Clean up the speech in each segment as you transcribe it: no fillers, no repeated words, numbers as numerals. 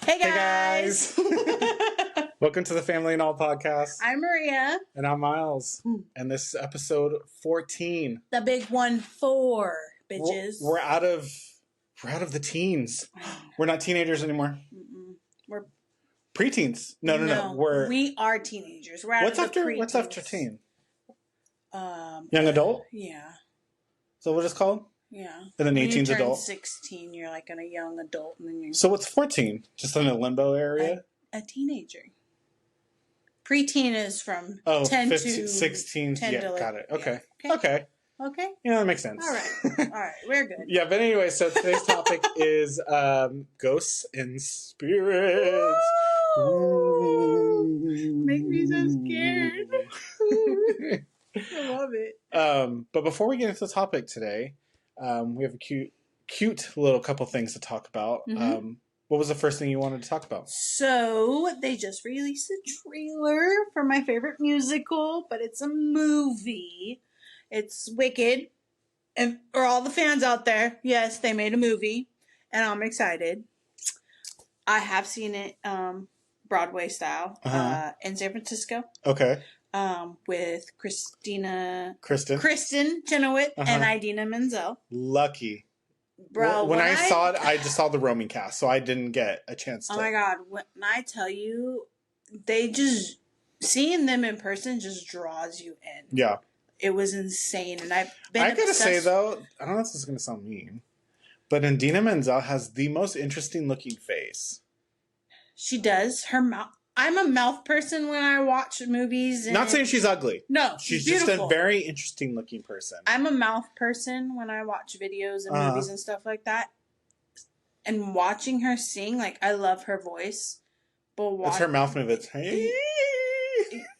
Hey Hey guys! guys! Welcome to the Family and All podcast. I'm Maria. And I'm Miles. And this is episode 14. The big 1-4, bitches. We're out of the teens. We're not teenagers anymore. Mm-mm. We're preteens. No. We are teenagers. We're out what's of after the what's after teen? Young adult? Yeah. So what it's called? Yeah. And then when 18's you turn adult. 16, you're like a young adult, and then you're So what's 14? Just in a limbo area? a teenager. Preteen is from 10 15, to 16. 10 Yeah, to got it. Okay. Yeah. Okay. Okay. Yeah, that makes sense. All right, we're good. Yeah, but anyway, so today's topic is ghosts and spirits. Ooh. Make me so scared. I love it. But before we get into the topic today, we have a cute little couple things to talk about. Mm-hmm. What was the first thing you wanted to talk about? So, they just released a trailer for my favorite musical, but it's a movie. It's Wicked. And for all the fans out there, yes, they made a movie, and I'm excited. I have seen it Broadway style in San Francisco. Okay. With Kristen Chenoweth and Idina Menzel. Lucky. Bro, when I saw it, I just saw the roaming cast, so I didn't get a chance to. Oh my God. When I tell you, seeing them in person just draws you in. Yeah. It was insane. And I gotta say, though, I don't know if this is going to sound mean, but Idina Menzel has the most interesting looking face. She does. Her mouth. I'm a mouth person when I watch movies. Not saying she's ugly. No, she's beautiful. just a very interesting looking person. I'm a mouth person when I watch videos and movies and stuff like that. And watching her sing, like, I love her voice. But it's her mouth move. It's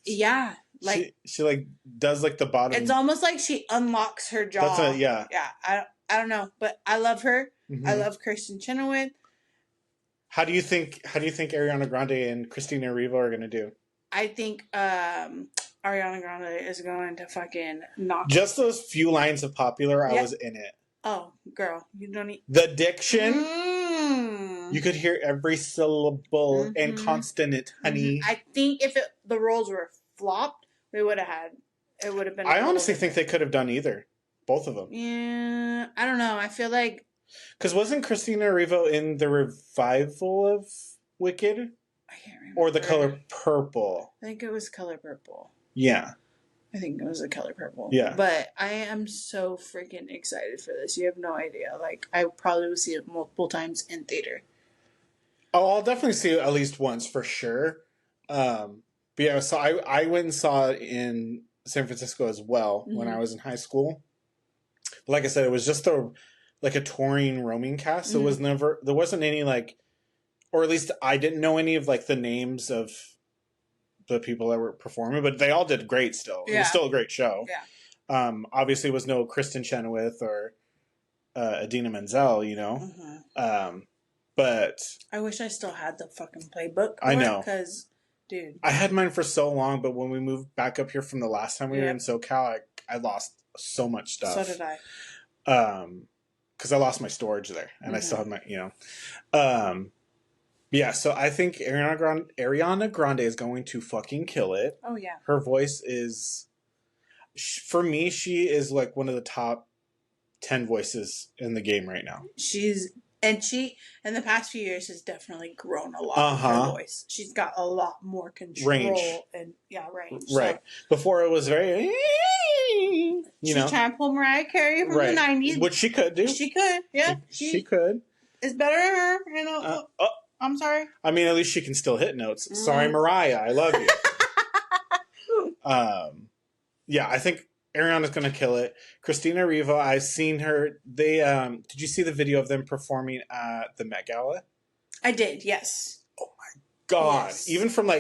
yeah, like she like does like the bottom. It's almost like she unlocks her jaw. Yeah. I don't know, but I love her. Mm-hmm. I love Kristen Chenoweth. How do you think Ariana Grande and Christina Ricci are going to do? I think Ariana Grande is going to fucking knock. Just those few lines of Popular, I was in it. Oh, girl, you don't need the diction. You could hear every syllable and consonant, honey. I think if the roles were flopped, it would have been. I honestly think they could have done either, both of them. Yeah, I don't know. I feel like. Because wasn't Christina Ricci in the revival of Wicked? I can't remember. Or The Color Purple? I think it was Color Purple. Yeah. I think it was The Color Purple. Yeah. But I am so freaking excited for this. You have no idea. Like, I probably will see it multiple times in theater. Oh, I'll definitely see it at least once for sure. But yeah, so I went and saw it in San Francisco as well when I was in high school. But like I said, it was just a touring roaming cast. So it was there wasn't any or at least I didn't know any of the names of the people that were performing, but they all did great still. Yeah. It was still a great show. Yeah. Obviously it was no Kristen Chenoweth or Idina Menzel, you know. But I wish I still had the fucking playbook. I know. Because, dude. I had mine for so long, but when we moved back up here from the last time we were in SoCal, I lost so much stuff. So did I. Because I lost my storage there, and I still had my, yeah. So I think Ariana Grande is going to fucking kill it. Oh yeah. Her voice is, for me, she is one of the top 10 voices in the game right now. She in the past few years has definitely grown a lot. Her voice. She's got a lot more control range. Range. Right. So, before it was very. She's trying to pull Mariah Carey from the 90s. Which she could do. She could. Yeah. She could. It's better than her. You know. I'm sorry. I mean, at least she can still hit notes. Sorry, Mariah. I love you. Yeah, I think Ariana's going to kill it. Christina Ricci, I've seen her. They did you see the video of them performing at the Met Gala? I did, yes. Oh my God. Yes. Even from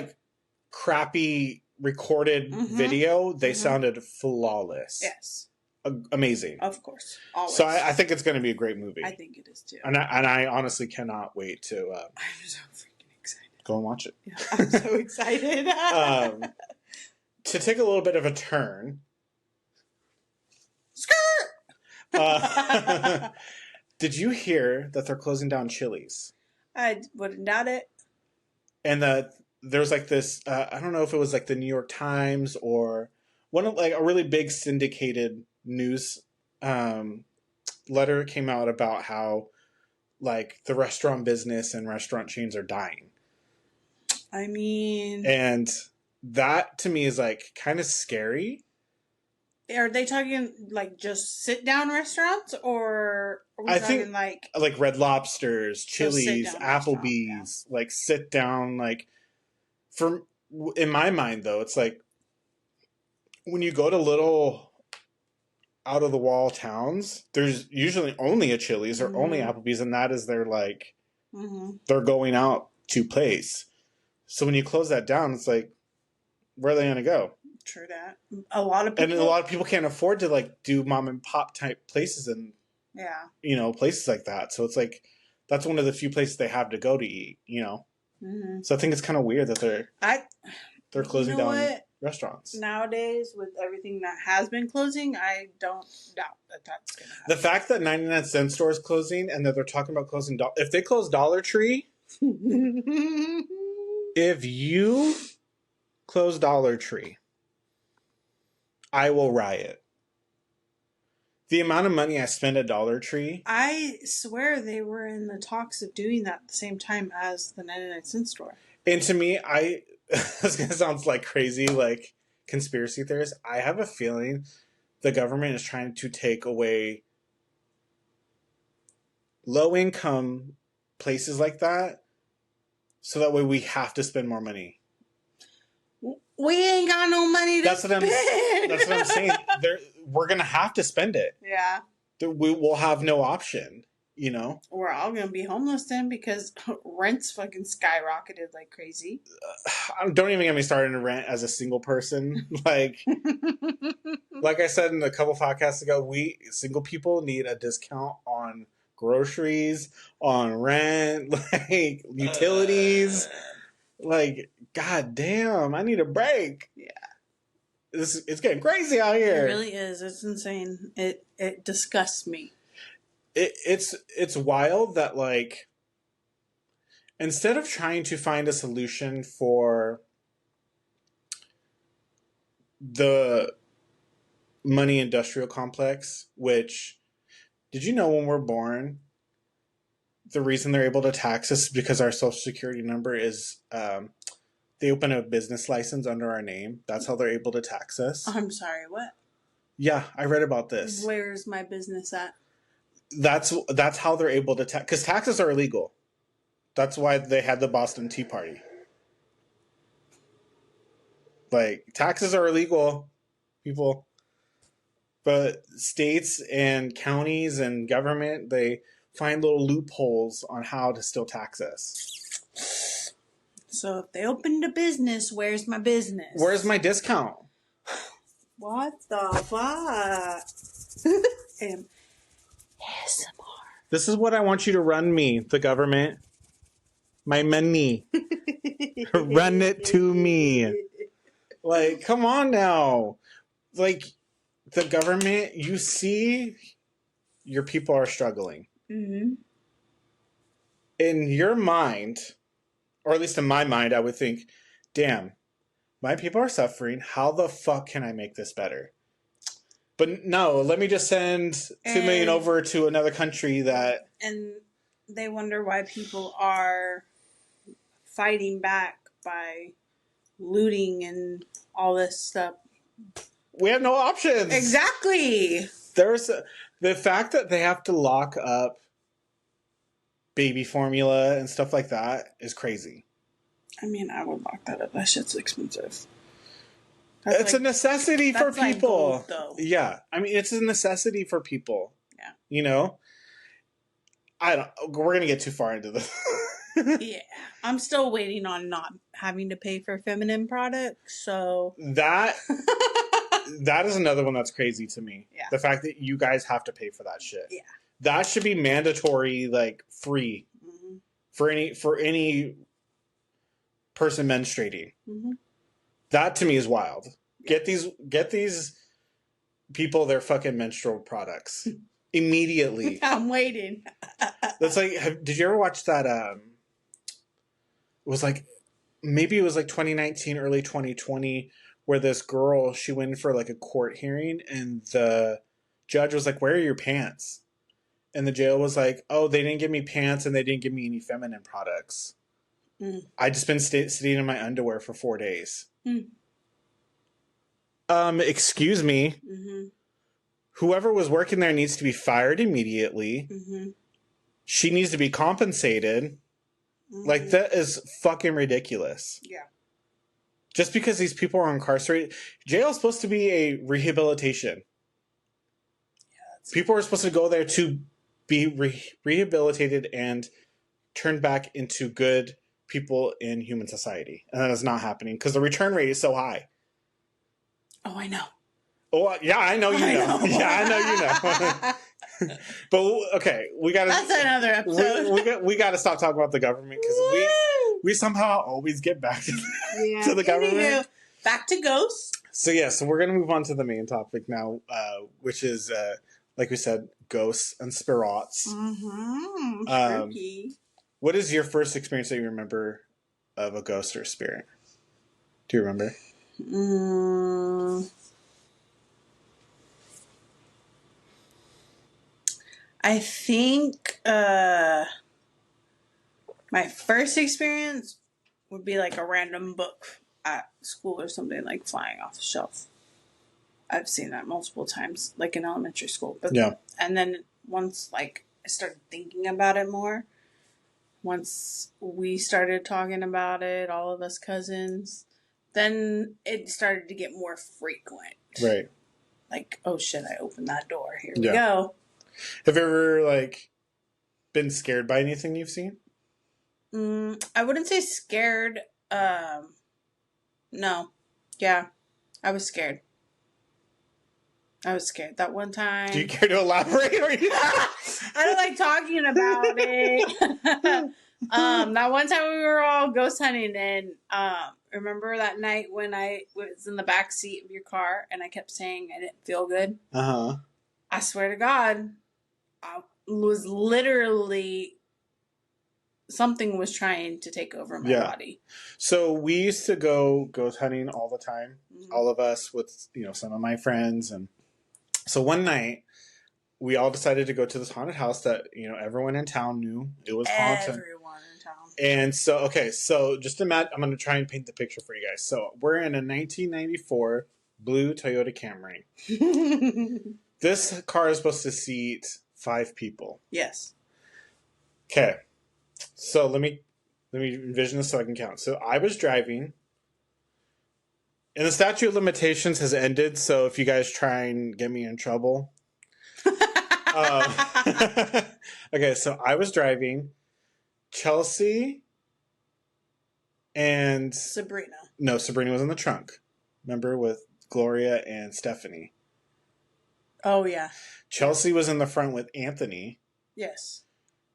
crappy recorded video, they sounded flawless. Yes. Amazing. Of course. Always. So I think it's going to be a great movie. I think it is too. And I honestly cannot wait to I'm so freaking excited. Go and watch it. Yeah, I'm so excited. To take a little bit of a turn. Skirt! Did you hear that they're closing down Chili's? I wouldn't doubt it. And there's like this. I don't know if it was like the New York Times or one of like a really big syndicated news letter came out about how like the restaurant business and restaurant chains are dying. I mean, And that to me is like kind of scary. are they talking like just sit down restaurants, or are we I talking think like Red Lobsters, Chili's, sit-down restaurant? Yeah. Applebee's, like sit down. Like for in my mind though, it's like when you go to little out of the wall towns, there's usually only a Chili's or only Applebee's, and that is their like they're going out to place. So when you close that down, it's like, where are they going to go? True that. A lot of people can't afford to like do mom and pop type places and places like that. So it's like that's one of the few places they have to go to eat. So I think it's kind of weird that they're closing down restaurants nowadays with everything that has been closing. I don't doubt that that's going to happen. The fact that 99-cent store is closing and that they're talking about closing if they close Dollar Tree. If you close Dollar Tree, I will riot. The amount of money I spend at Dollar Tree. I swear they were in the talks of doing that at the same time as the 99-cent store. And to me, this going to sound like crazy, like conspiracy theorist. I have a feeling the government is trying to take away low-income places like that, so that way we have to spend more money. We ain't got no money to spend. That's what I'm saying. We're going to have to spend it. Yeah. We will have no option, We're all going to be homeless then because rent's fucking skyrocketed like crazy. Don't even get me started on rent as a single person. Like I said in a couple podcasts ago, we single people need a discount on groceries, on rent, like utilities. Like, god damn, I need a break. Yeah. It's getting crazy out here. It really is. It's insane. It disgusts me. It's wild that like instead of trying to find a solution for the money industrial complex, which did you know when we're born, the reason they're able to tax us is because our social security number is they open a business license under our name. That's how they're able to tax us. I'm sorry, what? Yeah, I read about this. Where's my business at? That's how they're able to tax, because taxes are illegal. That's why they had the Boston Tea Party. Like, taxes are illegal, people. But states and counties and government, they find little loopholes on how to still tax us. So if they opened a business, where's my business? Where's my discount? What the fuck? ASMR. This is what I want you to run me, the government. My money. Run it to me. Like, come on now. Like, the government, you see your people are struggling. Mm-hmm. In your mind, or at least in my mind, I would think, damn, my people are suffering. How the fuck can I make this better? But no, let me just send $2 million over to another country that... And they wonder why people are fighting back by looting and all this stuff. We have no options. Exactly. The fact that they have to lock up baby formula and stuff like that is crazy. I mean, I would lock that up. That shit's expensive. It's a necessity for people. Like gold, though. Yeah. I mean, it's a necessity for people. Yeah. We're going to get too far into this. Yeah. I'm still waiting on not having to pay for feminine products, so... That is another one that's crazy to me. Yeah. The fact that you guys have to pay for that shit. Yeah. That should be mandatory, like, free. Mm-hmm. For any person menstruating. Mm-hmm. That to me is wild. Yeah. Get these people their fucking menstrual products immediately. I'm waiting. That's like, did you ever watch that was like, maybe it was like 2019, early 2020, where this girl, she went for like a court hearing, and the judge was like, "Where are your pants?" And the jail was like, "Oh, they didn't give me pants, and they didn't give me any feminine products. I just been sitting in my underwear for 4 days." Excuse me. Whoever was working there needs to be fired immediately. She needs to be compensated. Like, that is fucking ridiculous. Yeah. Just because these people are incarcerated, jail is supposed to be a rehabilitation. People are supposed to go there to be rehabilitated and turned back into good people in human society. And that is not happening because the return rate is so high. Oh, I know. Oh, yeah, I know you know. Yeah, I know you know. But, okay, we got to... That's another episode. We got to stop talking about the government because we somehow always get back to the government. Back to ghosts. So we're going to move on to the main topic now, which is, like we said, ghosts and spirits. Spooky. What is your first experience that you remember of a ghost or a spirit? Do you remember? I think my first experience would be like a random book at school or something, like flying off the shelf. I've seen that multiple times, like in elementary school. But yeah. And then once like I started thinking about it more, once we started talking about it, all of us cousins, then it started to get more frequent. Right. Like, oh shit, I opened that door. Here we go. Have you ever, like, been scared by anything you've seen? I wouldn't say scared. No. Yeah. I was scared. That one time. Do you care to elaborate? Or I don't like talking about it. That one time we were all ghost hunting, and remember that night when I was in the back seat of your car and I kept saying I didn't feel good? I swear to God, I was literally... something was trying to take over my body. So we used to go ghost hunting all the time. All of us with, some of my friends. And so one night we all decided to go to this haunted house that, everyone in town knew it was haunted. Everyone in town. And so, so just imagine, I'm going to try and paint the picture for you guys. So we're in a 1994 blue Toyota Camry. This car is supposed to seat 5 people. Yes. Okay. So let me envision this so I can count. So I was driving, and the statute of limitations has ended. So if you guys try and get me in trouble, okay. So I was driving. Chelsea and Sabrina. No, Sabrina was in the trunk. Remember, with Gloria and Stephanie. Oh yeah. Chelsea was in the front with Anthony. Yes.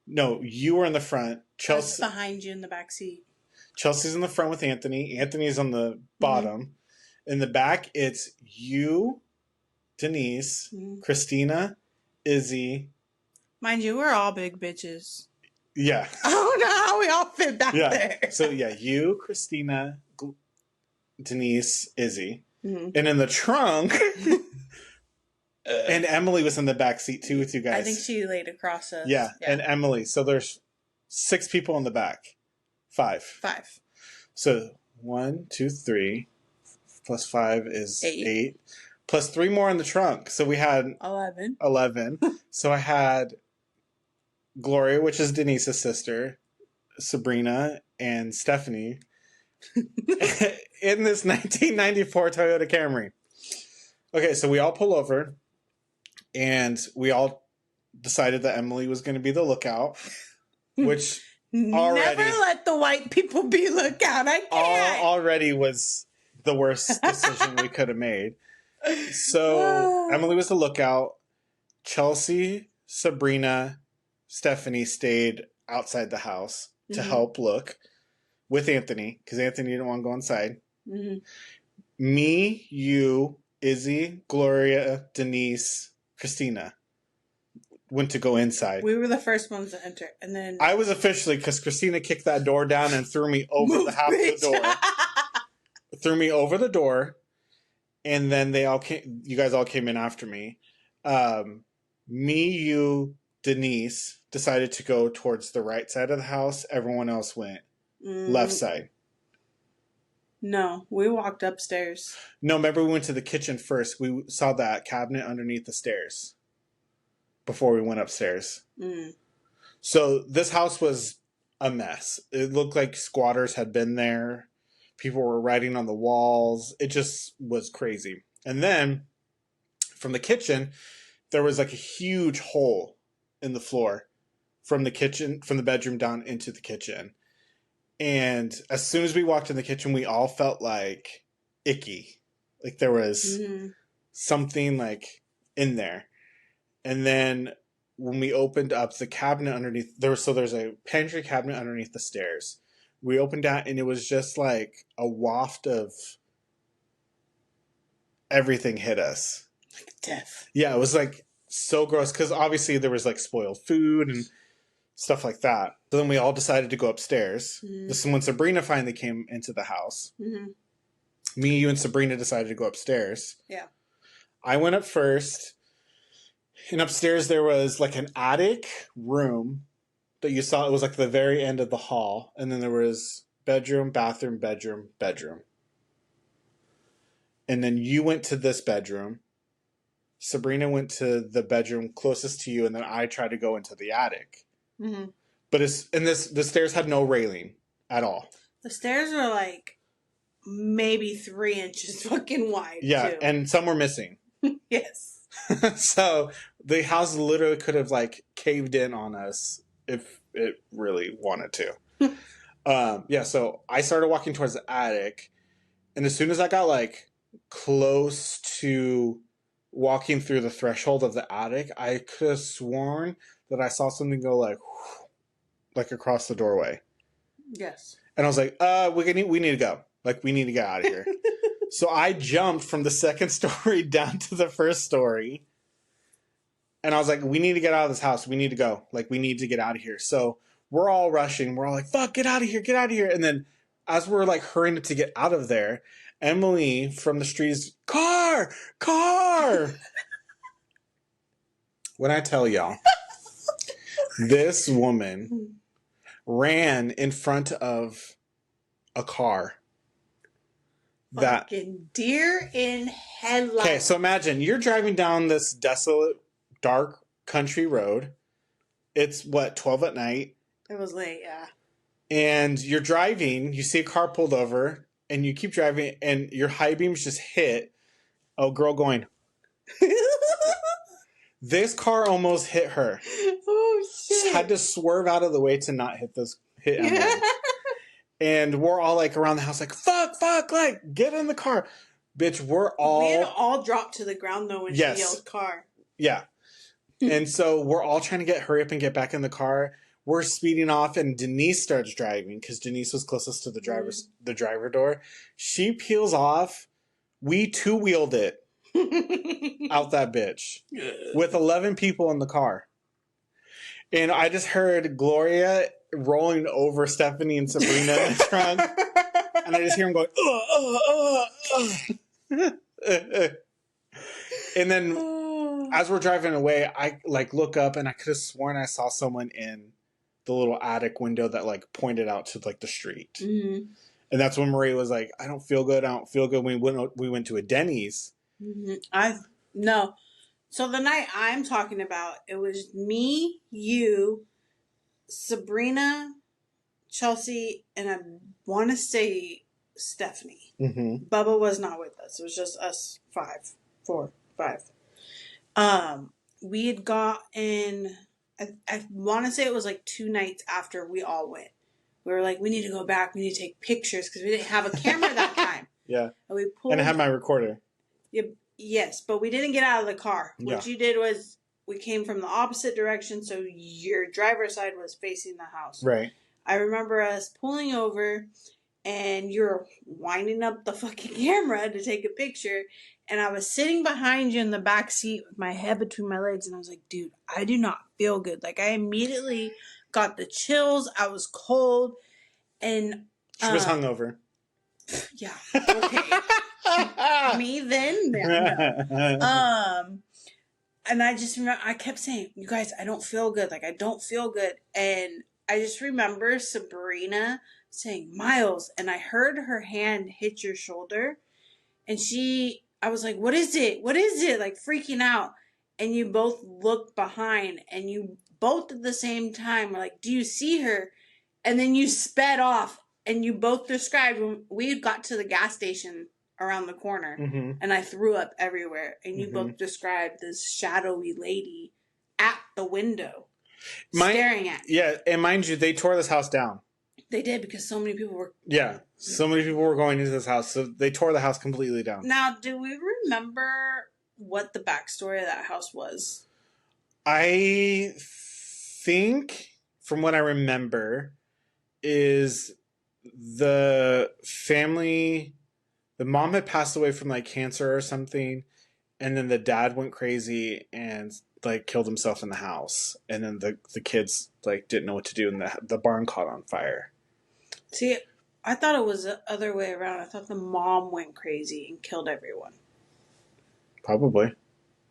No, you were in the front. Chelsea behind you in the back seat. Chelsea's in the front with Anthony. Anthony's on the bottom. In the back, it's you, Denise, Christina, Izzy. Mind you, we're all big bitches. Yeah. Oh no, we all fit back there. So you, Christina, Denise, Izzy, and in the trunk. And Emily was in the back seat too with you guys. I think she laid across us. Yeah, and Emily. So there's 6 people in the back. 5. So 1, 2, 3, plus 5 is 8. Plus 3 more in the trunk. So we had 11. So I had Gloria, which is Denise's sister, Sabrina, and Stephanie in this 1994 Toyota Camry. Okay, so we all pull over. And we all decided that Emily was going to be the lookout, which already... Never let the white people be lookout. I can't. Already was the worst decision we could have made. So Emily was the lookout. Chelsea, Sabrina, Stephanie stayed outside the house to help look with Anthony, because Anthony didn't want to go inside. Me, you, Izzy, Gloria, Denise... Christina. went to go inside. We were the first ones to enter, and then I was officially, because Christina kicked that door down and threw me over the half of the door. Threw me over the door, and then you guys all came in after me. Me, you, Denise decided to go towards the right side of the house. Everyone else went left side. No, we walked upstairs. No, remember we went to the kitchen first. We saw that cabinet underneath the stairs before we went upstairs. So this house was a mess. It looked like squatters had been there. People were writing on the walls. It just was crazy. And then from the kitchen, there was like a huge hole in the floor from the bedroom down into the kitchen. And as soon as we walked in the kitchen, we all felt like icky. Like there was something like in there. And then when we opened up the cabinet underneath, there's a pantry cabinet underneath the stairs. We opened that and it was just like a waft of everything hit us. Like death. Yeah, it was like so gross because obviously there was like spoiled food and stuff like that. So then we all decided to go upstairs. This is when Sabrina finally came into the house. Me, you, and Sabrina decided to go upstairs. Yeah. I went up first. And upstairs there was like an attic room that you saw. It was like the very end of the hall. And then there was bedroom, bathroom, bedroom, bedroom. And then you went to this bedroom. Sabrina went to the bedroom closest to you. And then I tried to go into the attic. But the stairs had no railing at all. The stairs were like maybe 3 inches fucking wide. Yeah, too. And some were missing. Yes. So the house literally could have like caved in on us if it really wanted to. So I started walking towards the attic, and as soon as I got like close to walking through the threshold of the attic, I could have sworn that I saw something go like across the doorway. Yes. And I was like, we need to go. Like, we need to get out of here. So I jumped from the second story down to the first story. And I was like, we need to get out of this house. We need to go. Like, we need to get out of here. So we're all rushing. We're all like, fuck, get out of here, get out of here. And then as we're like hurrying to get out of there, Emily from the street is, car. When I tell y'all, this woman ran in front of a car. Fucking deer in headlights. Okay, so imagine you're driving down this desolate, dark country road. It's 12 at night. It was late, yeah. And you're driving, you see a car pulled over, and you keep driving, and your high beams just hit a girl going. This car almost hit her. Oh shit! Had to swerve out of the way to not hit Emily. And we're all like around the house, like fuck, like get in the car, bitch. We had all dropped to the ground though when she yelled car. Yeah, and so we're all trying to hurry up and get back in the car. We're speeding off, and Denise starts driving because Denise was closest to the driver door. She peels off. We two-wheeled it out that bitch with 11 people in the car. And I just heard Gloria rolling over Stephanie and Sabrina in the trunk. And I just hear them going, And then as we're driving away, I like look up and I could have sworn I saw someone in the little attic window that like pointed out to like the street. And that's when Marie was like, I don't feel good. We went to a Denny's. No. So the night I'm talking about, it was me, you, Sabrina, Chelsea, and I want to say Stephanie. Bubba was not with us. It was just us 4, 5. We had gotten, I want to say it was like 2 nights after we all went. We were like, we need to go back. We need to take pictures because we didn't have a camera that time. Yeah. And I had my recorder. Yes, but we didn't get out of the car. What you did was we came from the opposite direction, so your driver's side was facing the house. Right. I remember us pulling over, and you're winding up the fucking camera to take a picture. And I was sitting behind you in the back seat with my head between my legs, and I was like, dude, I do not feel good. Like, I immediately got the chills. I was cold, and She was hungover. yeah, okay. Me then, no. And I just remember, I kept saying, you guys, I don't feel good. Like, I don't feel good. And I just remember Sabrina saying, Miles, and I heard her hand hit your shoulder. And I was like, what is it? What is it? Like, freaking out. And you both looked behind, and you both at the same time were like, do you see her? And then you sped off, and you both described when we got to the gas station around the corner, and I threw up everywhere, and you both described this shadowy lady at the window staring at you. Yeah, and mind you, they tore this house down. They did, because so many people were... Yeah, so many people were going into this house, so they tore the house completely down. Now, do we remember what the backstory of that house was? I think, from what I remember, is the family... The mom had passed away from, like, cancer or something, and then the dad went crazy and, like, killed himself in the house. And then the kids, like, didn't know what to do, and the barn caught on fire. See, I thought it was the other way around. I thought the mom went crazy and killed everyone. Probably.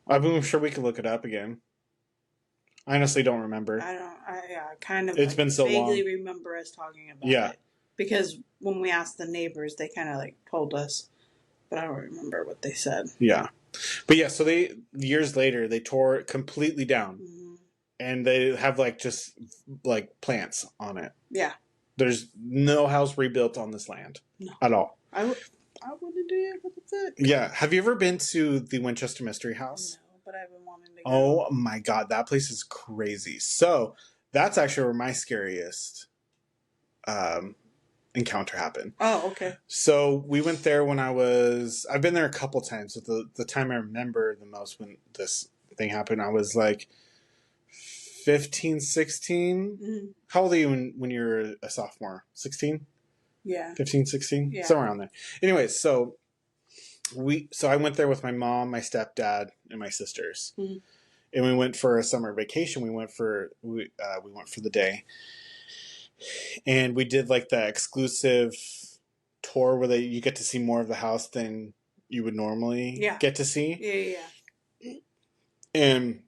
I'm sure we could look it up again. I honestly don't remember. I kind of... It's been so long. Vaguely remember us talking about it. Because when we asked the neighbors, they kind of like told us, but I don't remember what they said. Yeah. But yeah, so years later, they tore it completely down. And they have like just like plants on it. Yeah. There's no house rebuilt on this land at all. I wouldn't do it, but that's it. Yeah. Have you ever been to the Winchester Mystery House? No, but I've been wanting to go. Oh my God, that place is crazy. So that's actually where my scariest encounter happened. Oh, okay. So we went there when I've been there a couple times, but the time I remember the most when this thing happened, I was like 15, 16. How old are you when you're a sophomore? 16? Yeah. 15, 16? Yeah. Somewhere around there. Anyway, so I went there with my mom, my stepdad, and my sisters. And we went for a summer vacation. We went for the day. And we did like the exclusive tour where you get to see more of the house than you would normally get to see. Yeah. And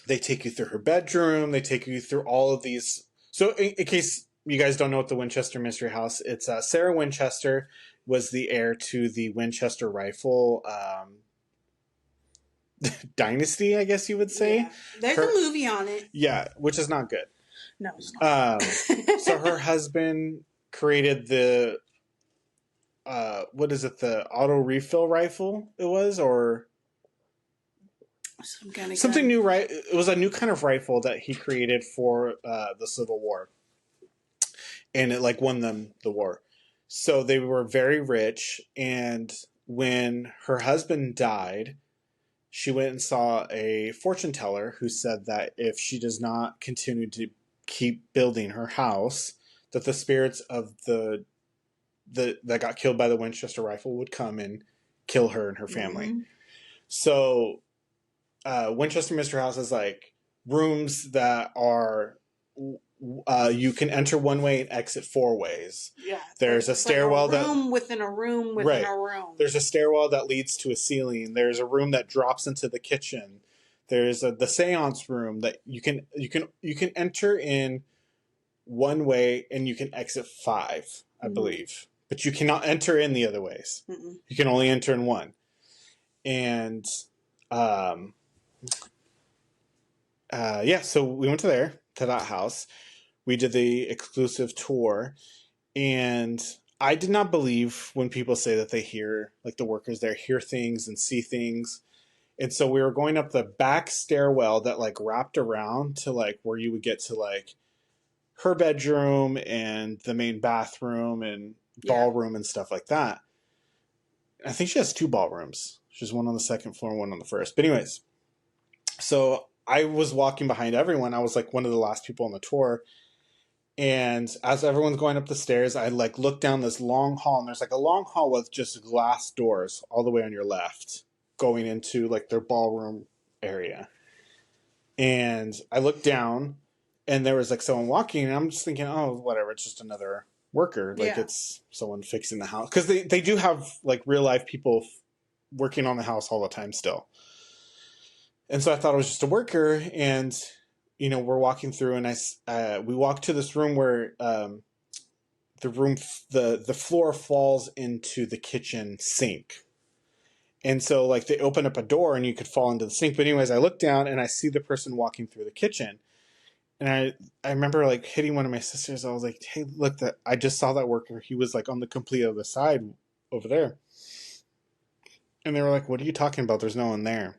they take you through her bedroom. They take you through all of these. So in case you guys don't know what the Winchester Mystery House, it's Sarah Winchester was the heir to the Winchester rifle dynasty, I guess you would say. Yeah. There's a movie on it. Yeah, which is not good. No, it's not. So her husband created the what is it? The auto refill rifle. It was or something new, right? It was a new kind of rifle that he created for the Civil War, and it like won them the war. So they were very rich, and when her husband died, she went and saw a fortune teller who said that if she does not continue to keep building her house, that the spirits of the that got killed by the Winchester rifle would come and kill her and her family. So Winchester Mystery House is like rooms that are you can enter one way and exit four ways. Yeah. There's a stairwell like a room within a room within a room. There's a stairwell that leads to a ceiling. There's a room that drops into the kitchen. There's the seance room that you can enter in one way and you can exit five, I believe. But you cannot enter in the other ways. You can only enter in one. And so we went to that house. We did the exclusive tour, and I did not believe when people say that they hear, like the workers there hear things and see things. And so we were going up the back stairwell that like wrapped around to like where you would get to like her bedroom and the main bathroom and ballroom and stuff like that. I think she has two ballrooms. She has one on the second floor and one on the first. But anyways, so I was walking behind everyone. I was like one of the last people on the tour. And as everyone's going up the stairs, I like look down this long hall, and there's like a long hall with just glass doors all the way on your left, going into like their ballroom area. And I look down, and there was like someone walking, and I'm just thinking, oh, whatever, it's just another worker. Like it's someone fixing the house. Because they do have like real life people working on the house all the time still. And so I thought it was just a worker, and we're walking through, and we walk to this room where the floor falls into the kitchen sink. And so like they open up a door and you could fall into the sink. But anyways, I look down and I see the person walking through the kitchen. And I remember like hitting one of my sisters. I was like, hey, look, I just saw that worker. He was like on the complete other side over there. And they were like, what are you talking about? There's no one there.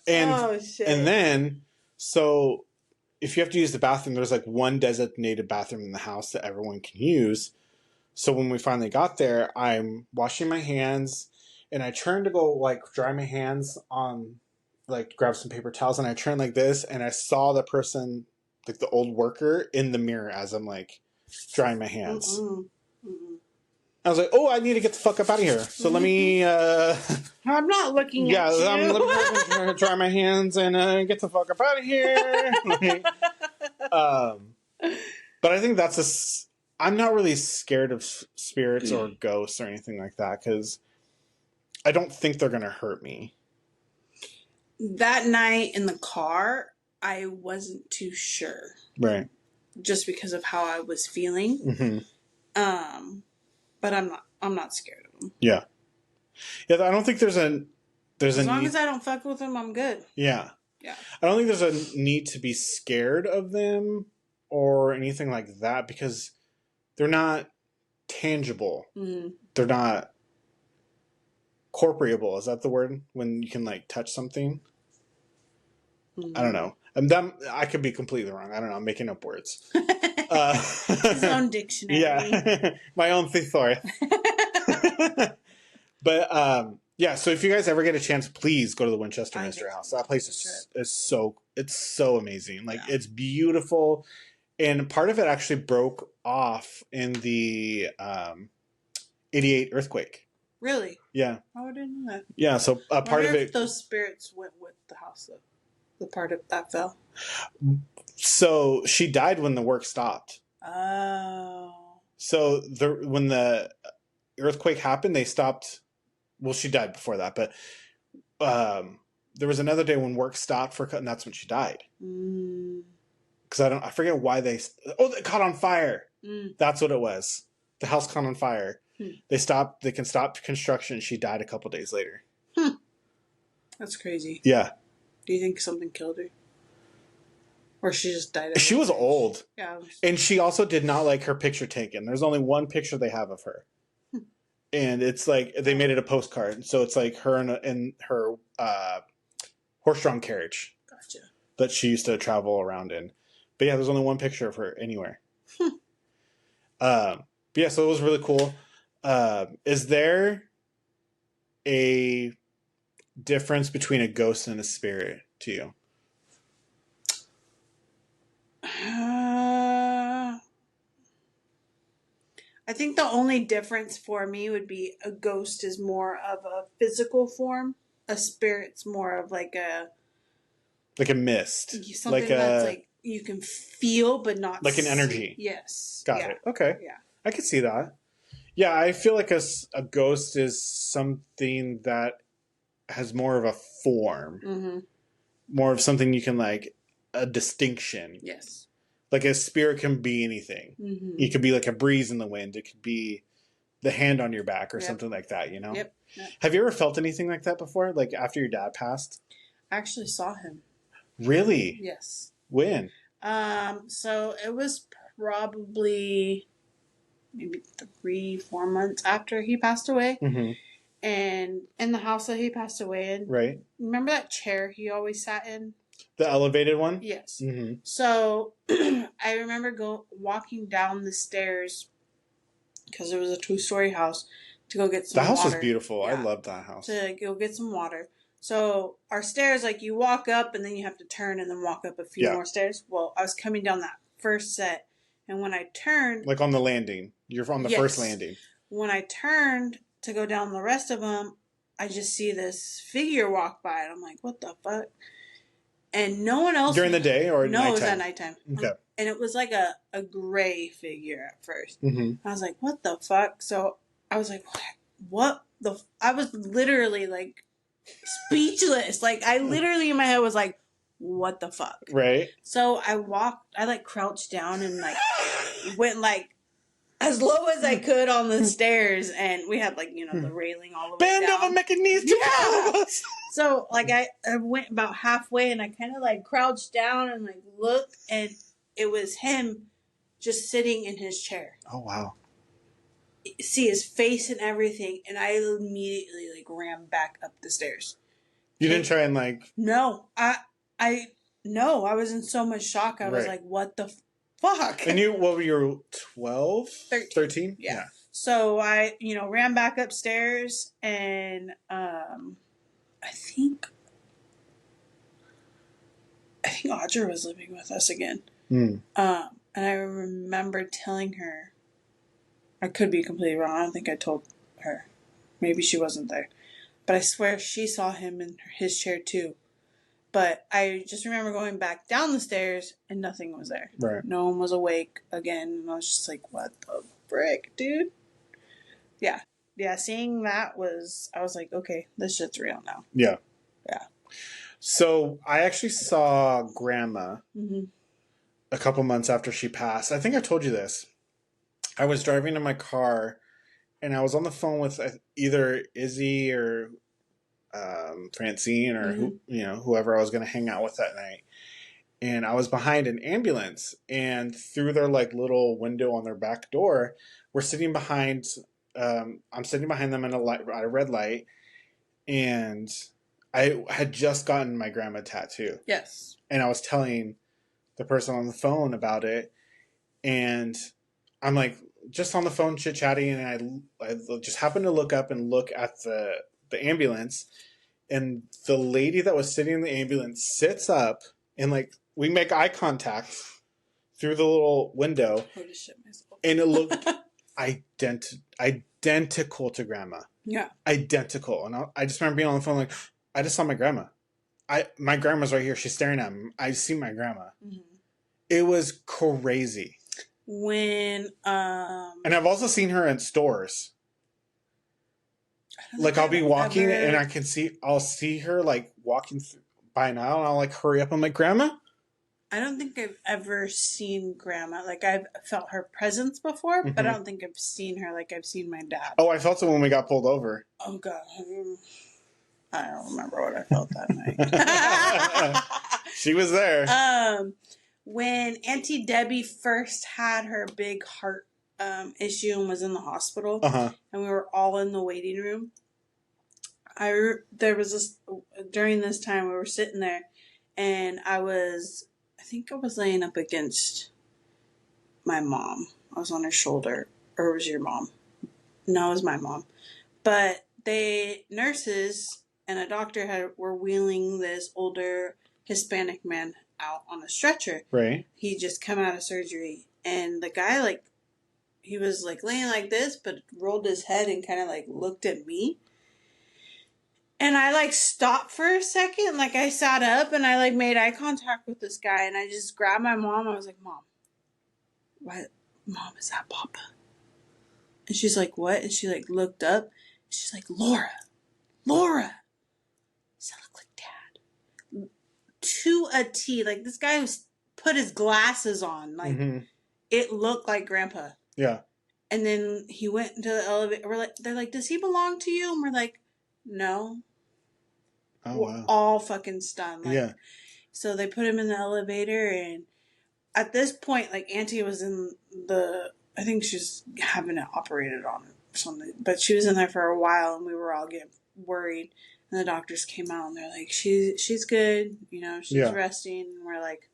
And shit. And then, so if you have to use the bathroom, there's like one designated bathroom in the house that everyone can use. So when we finally got there, I'm washing my hands, and I turn to go like dry my hands on, like grab some paper towels, and I turn like this, and I saw the person, like the old worker, in the mirror as I'm like drying my hands. I was like, oh, I need to get the fuck up out of here. So let me... I'm not looking at you. Yeah, let me dry my hands and get the fuck up out of here. But I think I'm not really scared of spirits or ghosts or anything like that, because I don't think they're going to hurt me. That night in the car, I wasn't too sure. Right. Just because of how I was feeling. Mm-hmm. But I'm not scared of them. Yeah. Yeah, I don't think there's a as long as I don't fuck with them, I'm good. Yeah. Yeah. I don't think there's a need to be scared of them or anything like that, because they're not tangible. Mm-hmm. They're not corporeable. Is that the word? When you can like touch something? Mm-hmm. I don't know. I could be completely wrong. I don't know. I'm making up words. His own dictionary. Yeah. My own thesaurus. But yeah, so if you guys ever get a chance, please go to the Winchester Mystery House. That place is so amazing. Like it's beautiful. And part of it actually broke off in the 88 earthquake. Really? Yeah. Oh, I didn't know that. Yeah, so part of it... those spirits went with the house, though. The part of that fell. So she died when the work stopped. Oh. So when the earthquake happened, they stopped... Well, she died before that, but there was another day when work stopped and that's when she died. Because I forget why they caught on fire. That's what it was. The house caught on fire. They can stop construction. She died a couple days later. That's crazy. Yeah. Do you think something killed her? Or she just died? She was old. Yeah. And she also did not like her picture taken. There's only one picture they have of her. And it's like, they made it a postcard. So it's like her in her horse-drawn carriage. Gotcha. That she used to travel around in. But yeah, there's only one picture of her anywhere. But yeah, so it was really cool. Is there a difference between a ghost and a spirit to you? I think the only difference for me would be a ghost is more of a physical form. A spirit's more of like a mist. Something that's like you can feel but not like an energy. Yes. Got it. Okay. Yeah. I can see that. Yeah, I feel like a ghost is something that has more of a form. Mm-hmm. More of something you can like a distinction. Yes. Like a spirit can be anything. Mm-hmm. It could be like a breeze in the wind. It could be the hand on your back or something like that, you know? Yep. Have you ever felt anything like that before? Like after your dad passed? I actually saw him. Really? Yes. When? So it was probably maybe 3-4 months after he passed away. Mm-hmm. And in the house that he passed away in. Right. Remember that chair he always sat in? The elevated one? Yes. Mm-hmm. So I remember walking down the stairs because it was a 2-story house to go get some water. The house was beautiful. Yeah. I loved that house. To go get some water. So our stairs, like you walk up and then you have to turn and then walk up a few more stairs. Well, I was coming down that first set, and when I turned, like on the landing, you're on the first landing. When I turned to go down the rest of them, I just see this figure walk by, and I'm like, "What the fuck?" And no one else during the day or no, nighttime? it was at nighttime. Okay, and it was like a gray figure at 1st. Mm-hmm. I was like, "What the fuck?" So I was like, "What the?" I was literally like speechless. Like I literally in my head was like, "What the fuck?" Right. So I like crouched down and like went like as low as I could on the stairs, and we had like, you know, the railing all the way Bend down. over, making knees to us. So like I went about halfway and I kind of like crouched down and like looked, and it was him just sitting in his chair. Oh wow. See his face and everything, and I immediately like ran back up the stairs. You didn't try and like... No, I was in so much shock. I was like, what the fuck? And what were you, 12? 13? Yeah. So I, you know, ran back upstairs, and I think Audra was living with us again. And I remember telling her, I could be completely wrong. I don't think I told her. Maybe she wasn't there. But I swear she saw him in his chair too. But I just remember going back down the stairs and nothing was there. Right. No one was awake again. And I was just like, what the frick, dude? Yeah. Yeah, seeing that I was like, okay, this shit's real now. Yeah. Yeah. So I actually saw Grandma a couple months after she passed. I think I told you this. I was driving in my car, and I was on the phone with either Izzy or Francine or whoever I was going to hang out with that night. And I was behind an ambulance, and through their like little window on their back door, we're sitting behind. I'm sitting behind them at a red light, and I had just gotten my grandma tattoo. Yes. And I was telling the person on the phone about it, and I'm like just on the phone chit-chatting, and I just happened to look up and look at the ambulance, and the lady that was sitting in the ambulance sits up, and like we make eye contact through the little window, and it looked identical to Grandma. Yeah. Identical. And I just remember being on the phone like, I just saw my grandma. My grandma's right here. She's staring at me. I see my grandma. Mm-hmm. It was crazy. And I've also seen her in stores. Like I'll be walking and I'll see her like walking by an aisle, and I'll like hurry up. I'm like, Grandma? I don't think I've ever seen Grandma. Like I've felt her presence before, but I don't think I've seen her like I've seen my dad. Oh, I felt it when we got pulled over. Oh God. I don't remember what I felt that night. She was there. When Auntie Debbie first had her big heart issue and was in the hospital, and we were all in the waiting room, there was this, during this time we were sitting there, and I think I was laying up against my mom. I was on her shoulder. Or it was your mom? No, it was my mom. But nurses and a doctor were wheeling this older Hispanic man out on a stretcher. Right. He just come out of surgery, and the guy he was like laying like this, but rolled his head and kind of like looked at me. And I like stopped for a second, like I sat up and I like made eye contact with this guy, and I just grabbed my mom. I was like, Mom, what? Mom, is that Papa? And she's like, what? And she like looked up. She's like, Laura, does that look like Dad? To a T. Like this guy was put his glasses on. Like it looked like Grandpa. Yeah. And then he went into the elevator. They're like, does he belong to you? And we're like, no. Oh, we're wow. all fucking stunned. Like, yeah. So they put him in the elevator, and at this point, like Auntie was in I think she's having it operated on or something, but she was in there for a while, and we were all getting worried. And the doctors came out, and they're like, she's good, she's resting. And we're like,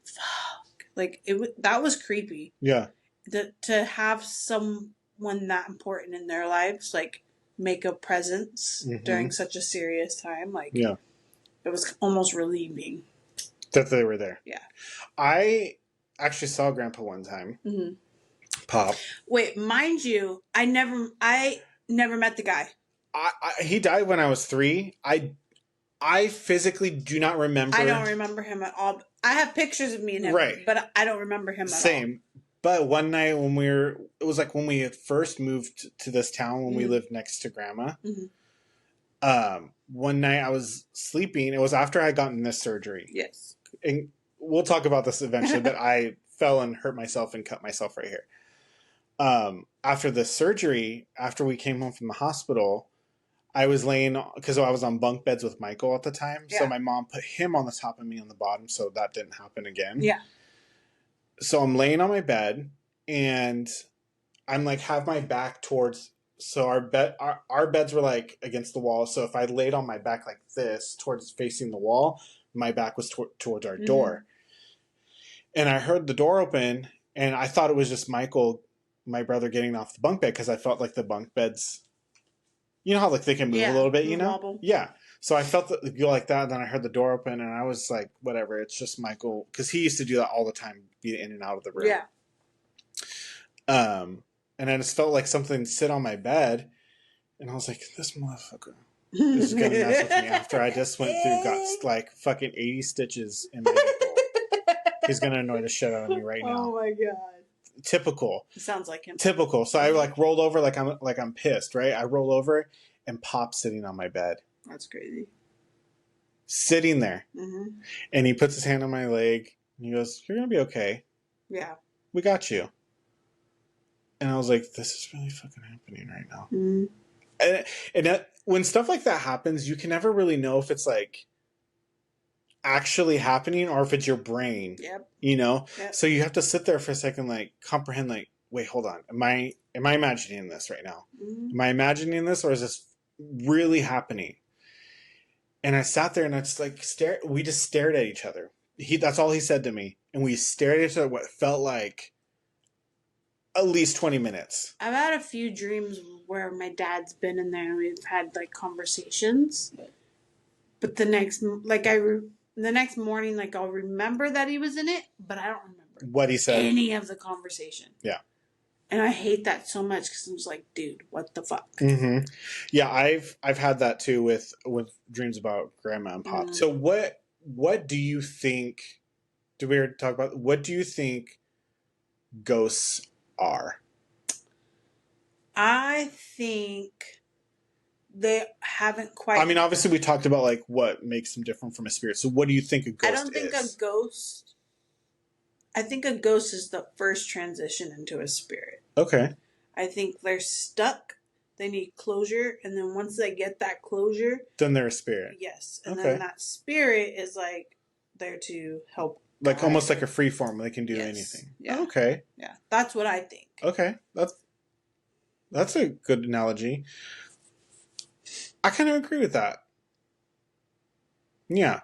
fuck, like that was creepy. Yeah. To have someone that important in their lives, like make a presence during such a serious time. Like, yeah, it was almost relieving. that they were there. Yeah. I actually saw Grandpa one time. Pop. Wait, mind you, I never met the guy. He died when I was 3. I physically do not remember. I don't remember him at all. I have pictures of me and him, right, but I don't remember him at all. Same. But one night when it was like when we had first moved to this town, when we lived next to Grandma. One night I was sleeping. It was after I had gotten this surgery. Yes. And we'll talk about this eventually, but I fell and hurt myself and cut myself right here. After the surgery, after we came home from the hospital, I was laying, because I was on bunk beds with Michael at the time. Yeah. So my mom put him on the top of me on the bottom, so that didn't happen again. Yeah. So I'm laying on my bed, and I'm like, have my back towards, so our beds were like against the wall. So if I laid on my back like this, towards facing the wall, my back was towards our door. And I heard the door open, and I thought it was just Michael, my brother, getting off the bunk bed, because I felt like the bunk beds, you know how like they can move a little bit, you know? Wobble. Yeah. So I felt that go like that, and then I heard the door open, and I was like, whatever, it's just Michael, because he used to do that all the time, be in and out of the room. Yeah. And I just felt like something sit on my bed, and I was like, this motherfucker is gonna mess with me after I just went through, got like fucking 80 stitches in my ankle. He's gonna annoy the shit out of me right now. Oh my god. Typical. It sounds like him. Typical. So I like rolled over like I'm pissed, right? I roll over, and Pop's sitting on my bed. That's crazy. Sitting there. And he puts his hand on my leg, and he goes, "You're gonna be okay. Yeah. We got you." And I was like, this is really fucking happening right now. And when stuff like that happens, you can never really know if it's like actually happening or if it's your brain. Yep. You know? Yep. So you have to sit there for a second, like comprehend, like, wait, hold on. Am I imagining this right now? Am I imagining this, or is this really happening? And I sat there, and I just like we just stared at each other. That's all he said to me. And we stared at each other what felt like at least 20 minutes. I've had a few dreams where my dad's been in there and we've had like conversations. But the next morning, like I'll remember that he was in it, but I don't remember what he said, any of the conversation. Yeah. And I hate that so much because I'm just like, dude, what the fuck? Yeah, I've had that too with dreams about Grandma and Pop. So what do you think? Do we already talk about what do you think ghosts are? I think they haven't quite. I mean, obviously, we talked about like what makes them different from a spirit. So, what do you think a ghost is? I don't think a ghost. I think a ghost is the first transition into a spirit. Okay. I think they're stuck. They need closure, and then once they get that closure, then they're a spirit. Yes, and then that spirit is like there to help. Like almost like a free form. They can do anything. Yeah. Oh, okay. Yeah, that's what I think. Okay, that's a good analogy. I kind of agree with that. Yeah,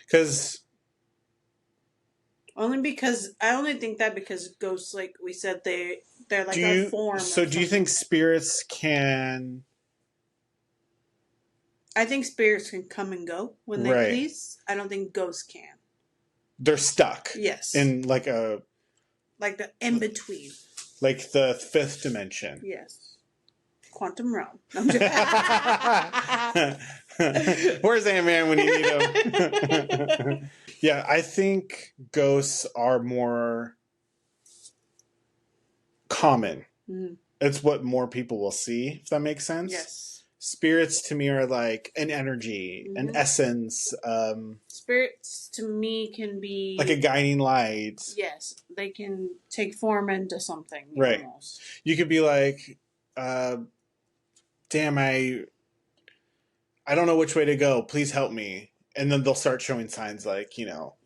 because I only think that because ghosts, like we said, they're like a form. So do you think spirits can? I think spirits can come and go when they please. I don't think ghosts can. They're stuck. Yes. In like the in between. Like the fifth dimension. Yes. Quantum realm. Where's Ant-Man when you need him? Yeah, I think ghosts are more common. It's what more people will see, if that makes sense. Yes. Spirits to me are like an energy, an essence. Spirits to me can be like a guiding light. Yes, they can take form into something. Right. Almost. You could be like, damn, I don't know which way to go. Please help me. And then they'll start showing signs like, you know,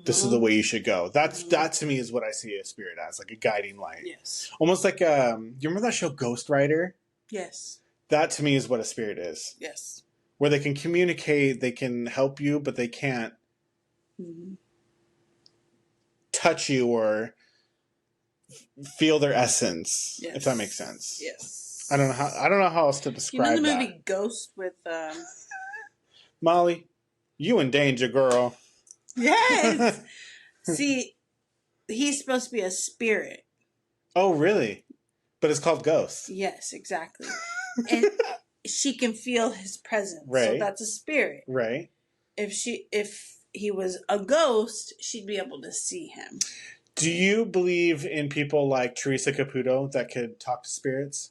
this is the way you should go. That to me is what I see a spirit as, like a guiding light. Yes. Almost like, you remember that show Ghost Rider? Yes. That to me is what a spirit is. Yes. Where they can communicate, they can help you, but they can't touch you or feel their essence, if that makes sense. Yes. I don't know how else to You know describe the movie that. Ghost with Molly, you in danger, girl. Yes. See, he's supposed to be a spirit. Oh, really? But it's called Ghost. Yes, exactly. And she can feel his presence. Right. So that's a spirit. Right. If he was a ghost, she'd be able to see him. Do you believe in people like Teresa Caputo that could talk to spirits?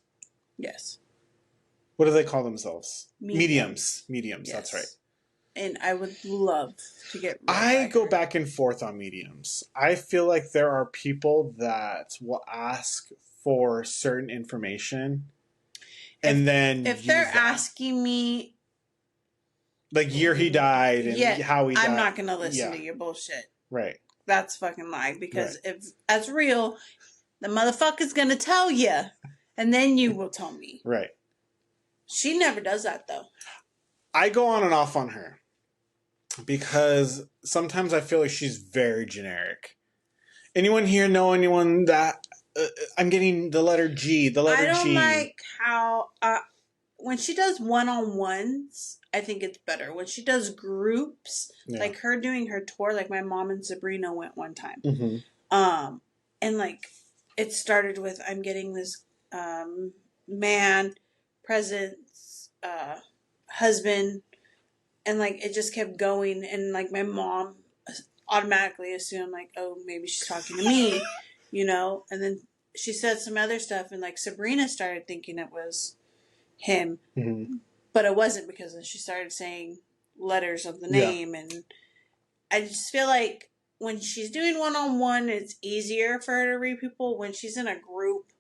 Yes. What do they call themselves? Mediums. Mediums, Yes. that's right. And I would love to get read I by go her. back and forth on mediums. I feel like there are people that will ask for certain information and then If use they're that. asking me, like year he died and how he died. I'm not going to listen to your bullshit. Right. That's fucking lie. Because if that's real, the motherfucker's going to tell you. And then you will tell me. Right. She never does that, though. I go on and off on her because sometimes I feel like she's very generic. Anyone here know anyone that I'm getting the letter G, the letter G? I don't like how when she does one-on-ones, I think it's better. When she does groups, like her doing her tour, like my mom and Sabrina went one time. Mm-hmm. And like it started with I'm getting this man, presents, husband, and like it just kept going, and like my mom automatically assumed like, oh, maybe she's talking to me, you know, and then she said some other stuff, and like Sabrina started thinking it was him, but it wasn't, because then she started saying letters of the name, and I just feel like when she's doing one-on-one, it's easier for her to read people. When she's in a group,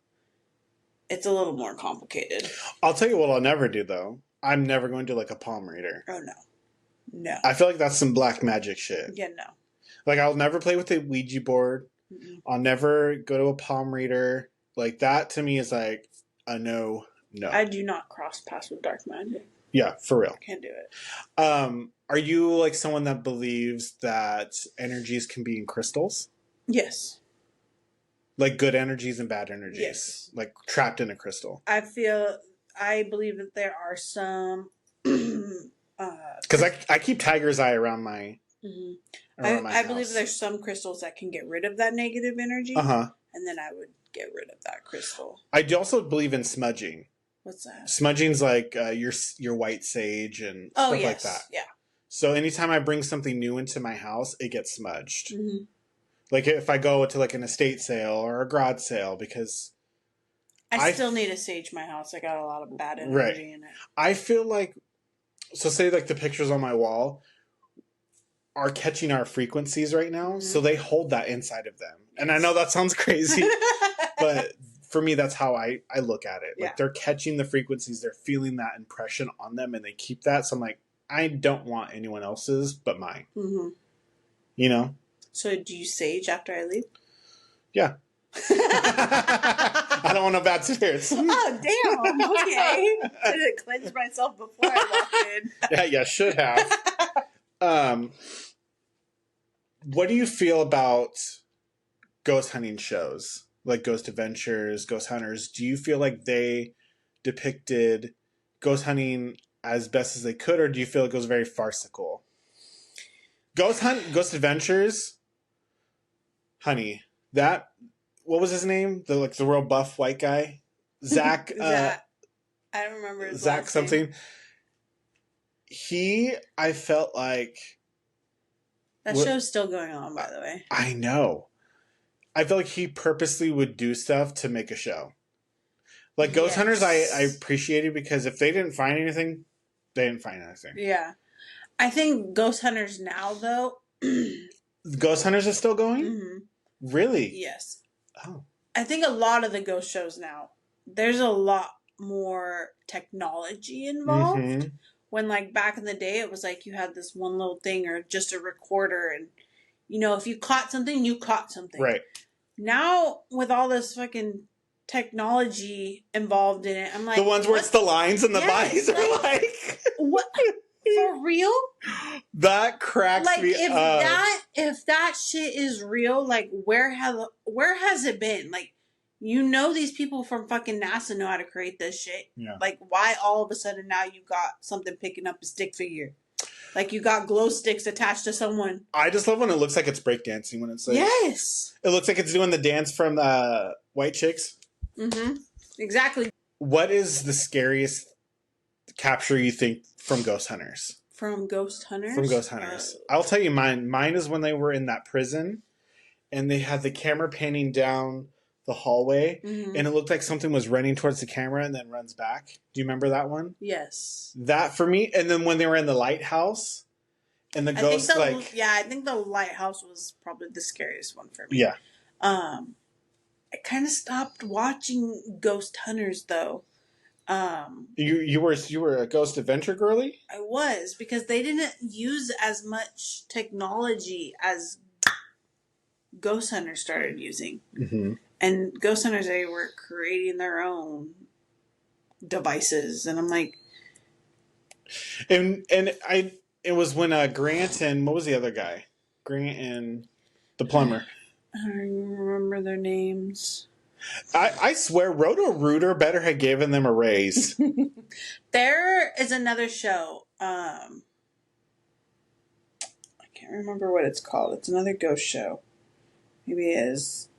it's a little more complicated. I'll tell you what I'll never do, though. I'm never going to do like a palm reader. Oh, no. No. I feel like that's some black magic shit. Yeah, no. Like, I'll never play with a Ouija board. Mm-mm. I'll never go to a palm reader. Like, that to me is like a no. I do not cross paths with dark magic. Yeah, for real. Can't do it. Are you like someone that believes that energies can be in crystals? Yes. Like good energies and bad energies? Yes. Like trapped in a crystal? I believe that there are some... Because I keep tiger's eye around my... Mm-hmm. I believe there's some crystals that can get rid of that negative energy. Uh-huh. And then I would get rid of that crystal. I do also believe in smudging. What's that? Smudging's like your white sage and stuff like that. Yeah. So anytime I bring something new into my house, it gets smudged. Mm-hmm. Like if I go to like an estate sale or a garage sale, because I still need to sage my house. I got a lot of bad energy in it. I feel like, so say like the pictures on my wall are catching our frequencies right now, so they hold that inside of them. And I know that sounds crazy, but for me, that's how I look at it. Like they're catching the frequencies, they're feeling that impression on them, and they keep that. So I'm like, I don't want anyone else's but mine. Mm-hmm. You know? So do you sage after I leave? Yeah. I don't want no bad spirits. Oh, damn. Okay. I didn't cleanse myself before I walked in. Yeah, should have. What do you feel about ghost hunting shows? Like Ghost Adventures, Ghost Hunters? Do you feel like they depicted ghost hunting as best as they could, or do you feel it goes very farcical? Ghost Adventures, honey, that, what was his name? The real buff white guy? Zach. I don't remember his Zach last something. name. I felt like... That show's still going on, by the way. I know. I feel like he purposely would do stuff to make a show. Like Ghost Hunters, I appreciated because if they didn't find anything, they didn't find anything. Yeah. I think Ghost Hunters now, though... Ghost Hunters is still going? Mm-hmm. Really? Yes. Oh. I think a lot of the ghost shows now, there's a lot more technology involved. Mm-hmm. When, like, back in the day, it was like you had this one little thing or just a recorder, and, you know, if you caught something, you caught something. Right. Now, with all this fucking technology involved in it, I'm like... The ones where it's the lines and the bodies are like... What? For real? That cracks me up. If that shit is real, like, where has it been? Like, You know these people from fucking NASA know how to create this shit. Yeah. Like, why all of a sudden now you got something picking up a stick figure? Like, you got glow sticks attached to someone. I just love when it looks like it's breakdancing. When it's like, yes, it looks like it's doing the dance from White Chicks. mm-hmm, exactly. What is the scariest capture you think from Ghost Hunters? From Ghost Hunters. From Ghost Hunters, I'll tell you mine. Mine is when they were in that prison, and they had the camera panning down the hallway, mm-hmm. and it looked like something was running towards the camera and then runs back. Do you remember that one? Yes. That for me, and then when they were in the lighthouse, and the ghost I think the lighthouse was probably the scariest one for me. Yeah. I kind of stopped watching Ghost Hunters though. You were a ghost adventure girly? I was, because they didn't use as much technology as Ghost Hunters started using. Mm-hmm. And Ghost Hunters, they were creating their own devices, and I'm like, and it was when Grant and what was the other guy? Grant and the plumber. I don't even remember their names. I swear Roto-Rooter better have given them a raise. There is another show. I can't remember what it's called. It's another ghost show. Maybe it is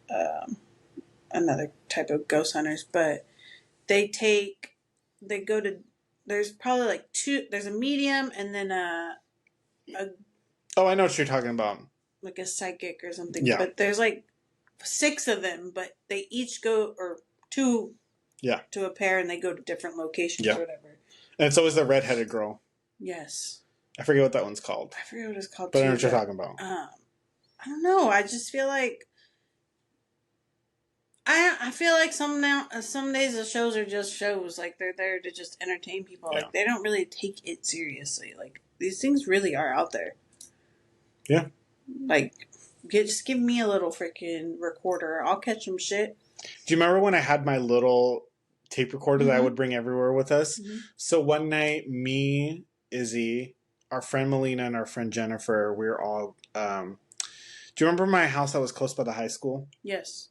another type of ghost hunters, but they go to, there's probably like two, there's a medium and then Oh, I know what you're talking about. like a psychic or something. Yeah. But there's like 6 of them, but they each go, or 2 to a pair, and they go to different locations or whatever. And it's always the redheaded girl. Yes. I forget what that one's called. I forget what it's called. But I know what you're talking about. I don't know. I just feel like I feel like some days the shows are just shows. Like, they're there to just entertain people. Yeah. Like, they don't really take it seriously. Like, these things really are out there. Yeah. Like, just give me a little freaking recorder. I'll catch some shit. Do you remember when I had my little tape recorder that I would bring everywhere with us? Mm-hmm. So one night, me, Izzy, our friend Melina, and our friend Jennifer, we were all... do you remember my house that was close by the high school? Yes.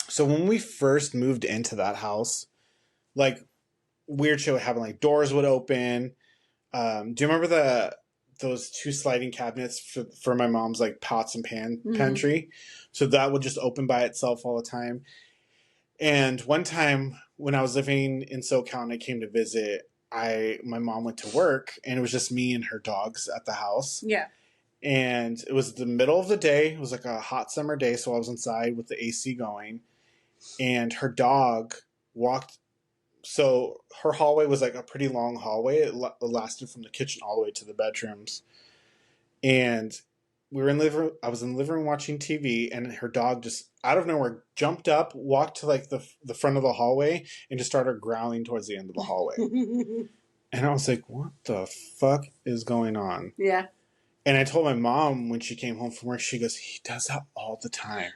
So when we first moved into that house, like, weird shit would happen. Like, doors would open. Do you remember those 2 sliding cabinets for my mom's, like, pots and pantry? So that would just open by itself all the time. And one time when I was living in SoCal and I came to visit, my mom went to work, and it was just me and her dogs at the house. Yeah. And it was the middle of the day. It was like a hot summer day, so I was inside with the AC going. And her dog walked. So her hallway was like a pretty long hallway. It lasted from the kitchen all the way to the bedrooms. And we were in the living room. I was in the living room watching TV, and her dog just out of nowhere jumped up, walked to like the front of the hallway, and just started growling towards the end of the hallway. And I was like, "What the fuck is going on?" Yeah. And I told my mom when she came home from work. She goes, "He does that all the time."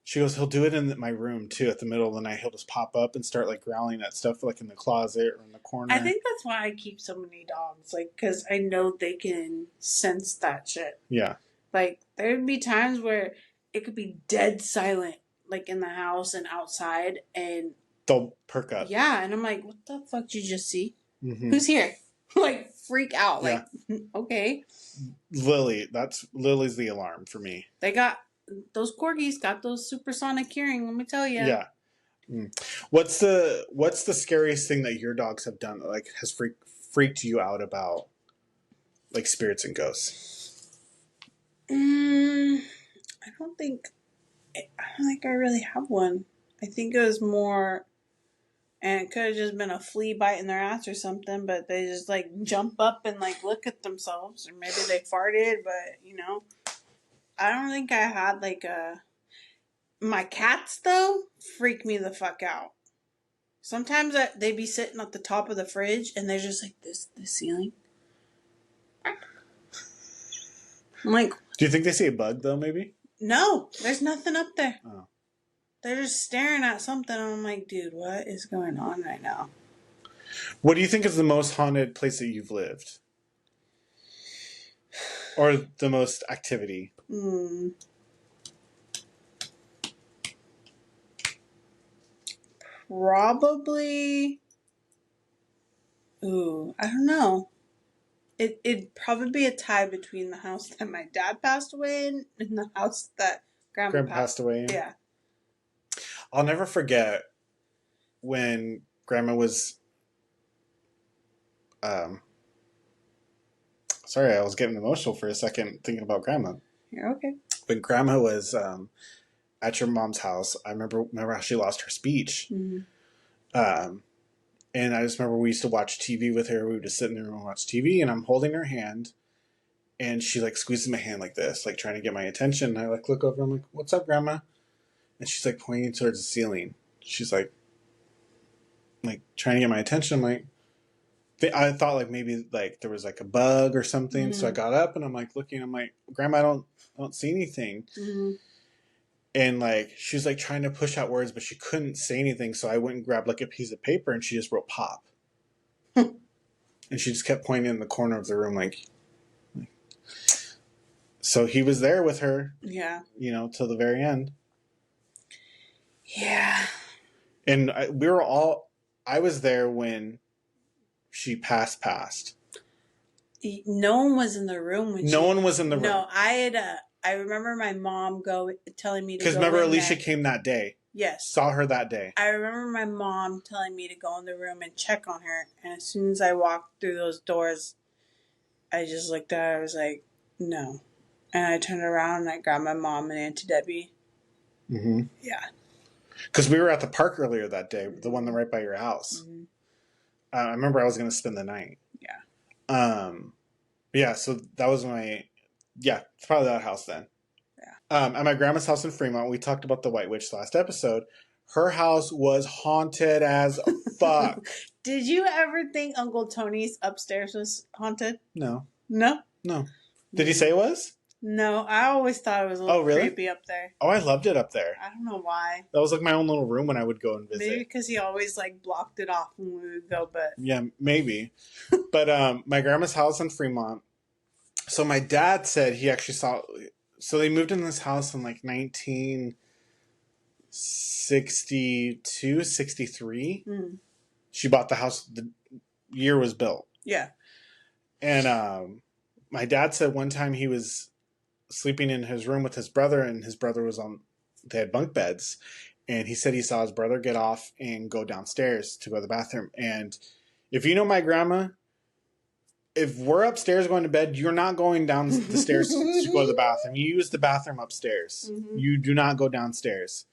She goes, "He'll do it in my room too. At the middle of the night, he'll just pop up and start like growling at stuff like in the closet or in the corner." I think that's why I keep so many dogs, like, because I know they can sense that shit. Yeah. Like, there'd be times where it could be dead silent, like in the house and outside, and they'll perk up. Yeah, and I'm like, "What the fuck did you just see? Mm-hmm. Who's here?" Like, freak out. Like, okay. Lily's the alarm for me. They got those corgis got those supersonic hearing. Let me tell you. Yeah. What's the scariest thing that your dogs have done that, like, has freaked you out about, like, spirits and ghosts? I don't think I really have one. I think it was more, and it could have just been a flea biting their ass or something, but they just like jump up and like look at themselves, or maybe they farted, but I don't think I had like my cats though freak me the fuck out. Sometimes they be sitting at the top of the fridge and they're just like this ceiling. I'm like, do you think they see a bug though? Maybe. No, there's nothing up there. Oh. They're just staring at something, and I'm like, dude, what is going on right now? What do you think is the most haunted place that you've lived? Or the most activity? probably. Ooh, I don't know. It'd probably be a tie between the house that my dad passed away in and the house that Grandma passed away. Yeah. I'll never forget when Grandma was. Sorry, I was getting emotional for a second thinking about Grandma. You're okay. When Grandma was at your mom's house, I remember how she lost her speech. Mm-hmm. And I just remember we used to watch TV with her. We would just sit in the room and watch TV, and I'm holding her hand, and she like squeezes my hand like this, like trying to get my attention. And I like look over, I'm like, "What's up, Grandma?" And she's like pointing towards the ceiling. She's like trying to get my attention. I'm like, I thought like maybe like there was like a bug or something. So I got up and I'm like looking. I'm like, "Grandma, I don't see anything." And like she was like trying to push out words, but she couldn't say anything. So I went and grabbed like a piece of paper and she just wrote "pop." And she just kept pointing in the corner of the room like. So he was there with her. Yeah. Till the very end. Yeah. And I was there when she passed. No one was in the room when No one was in the room. No, I remember my mom telling me to go. Because remember, Alicia came that day. Yes. Saw her that day. I remember my mom telling me to go in the room and check on her. And as soon as I walked through those doors, I just looked at her. I was like, no. And I turned around and I grabbed my mom and Auntie Debbie. Mm-hmm. Yeah. Because we were at the park earlier that day, the one right by your house. Mm-hmm. I remember I was going to spend the night. Yeah. Yeah, so that was it's probably that house then. Yeah. At my grandma's house in Fremont, we talked about the White Witch last episode. Her house was haunted as fuck. Did you ever think Uncle Tony's upstairs was haunted? No. No? No. Did he say it was? No, I always thought it was a little creepy up there. Oh, I loved it up there. I don't know why. That was like my own little room when I would go and visit. Maybe because he always like blocked it off when we would go, but... Yeah, maybe. But my grandma's house in Fremont. So my dad said he actually saw... So they moved in this house in like 1962, 63. Mm. She bought the house. The year was built. Yeah. And my dad said one time he was sleeping in his room with his brother, and his brother was they had bunk beds, and he said he saw his brother get off and go downstairs to go to the bathroom. And if you know my grandma, if we're upstairs going to bed, you're not going down the stairs to go to the bathroom. You use the bathroom upstairs. Mm-hmm. You do not go downstairs.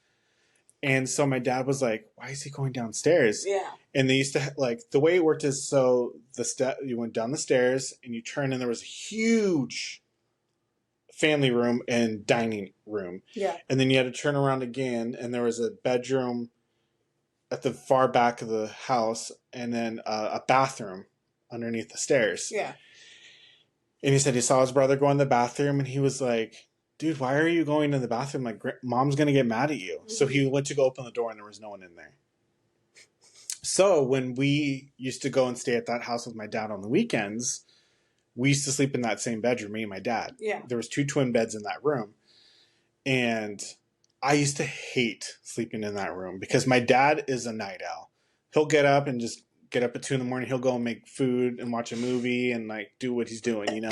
And so my dad was like, "Why is he going downstairs?" Yeah. And they used to the way it worked is so you went down the stairs and you turned, and there was a huge family room and dining room. Yeah. And then you had to turn around again, and there was a bedroom at the far back of the house, and then a bathroom underneath the stairs. Yeah. And he said he saw his brother go in the bathroom, and he was like, "Dude, why are you going to the bathroom? Like, Mom's going to get mad at you." Mm-hmm. So he went to go open the door, and there was no one in there. So when we used to go and stay at that house with my dad on the weekends, we used to sleep in that same bedroom, me and my dad. Yeah. There was 2 twin beds in that room. And I used to hate sleeping in that room because my dad is a night owl. He'll get up and just get up at 2 a.m. He'll go and make food and watch a movie and like do what he's doing,